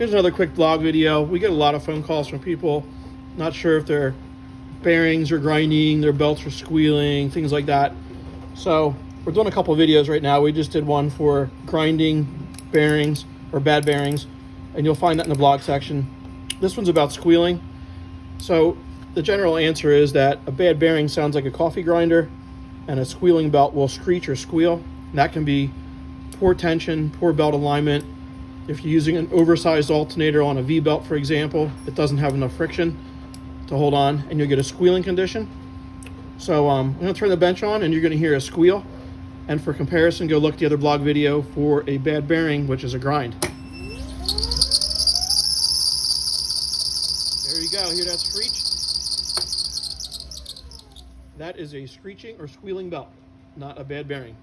Here's another quick blog video. We get a lot of phone calls from people not sure if their bearings are grinding, their belts are squealing, things like that. So we're doing a couple of videos right now. We just did one for grinding bearings or bad bearings, and you'll find that in the blog section. This one's about squealing. So the general answer is that a bad bearing sounds like a coffee grinder, and a squealing belt will screech or squeal. And that can be poor tension, poor belt alignment. If you're using an oversized alternator on a V-belt, for example, it doesn't have enough friction to hold on, and you'll get a squealing condition. So I'm going to turn the bench on, and you're going to hear a squeal. And for comparison, go look at the other blog video for a bad bearing, which is a grind. There you go. Hear that screech? That is a screeching or squealing belt, not a bad bearing.